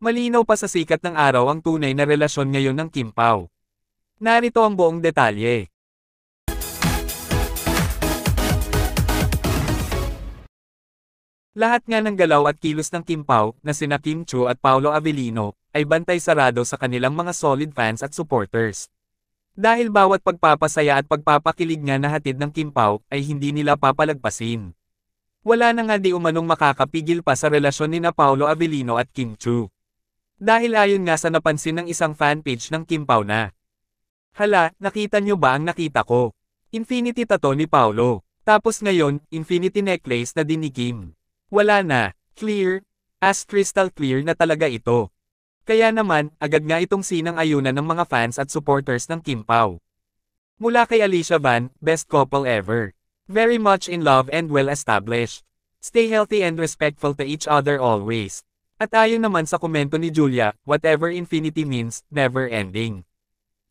Malinaw pa sa sikat ng araw ang tunay na relasyon ngayon ng Kim Pao. Narito ang buong detalye. Lahat nga ng galaw at kilos ng Kim Pao, na sina Kim Chiu at Paolo Avellino, ay bantay sarado sa kanilang mga solid fans at supporters. Dahil bawat pagpapasaya at pagpapakilig nga na hatid ng Kim Pao, ay hindi nila papalagpasin. Wala na nga di umanong makakapigil pa sa relasyon ni na Paolo Avellino at Kim Chiu. Dahil ayon nga sa napansin ng isang fanpage ng Kim Pao na, "Hala, nakita nyo ba ang nakita ko? Infinity tattoo ni Paolo. Tapos ngayon, infinity necklace na din ni Kim. Wala na, clear, as crystal clear na talaga ito." Kaya naman, agad nga itong sinang-ayunan ng mga fans at supporters ng Kim Pao. Mula kay Alicia Van, best couple ever. Very much in love and well established. Stay healthy and respectful to each other always. At ayon naman sa komento ni Julia, whatever infinity means, never ending.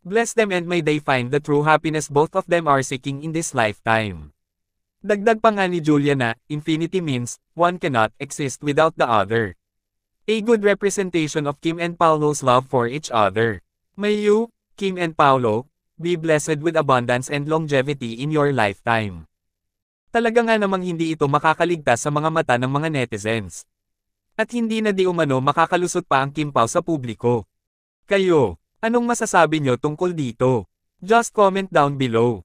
Bless them and may they find the true happiness both of them are seeking in this lifetime. Dagdag pa nga ni Julia na, infinity means, one cannot exist without the other. A good representation of Kim and Paolo's love for each other. May you, Kim and Paolo, be blessed with abundance and longevity in your lifetime. Talaga nga namang hindi ito makakaligtas sa mga mata ng mga netizens. At hindi na di umano makakalusot pa ang Kim Pao sa publiko. Kayo, anong masasabi nyo tungkol dito? Just comment down below.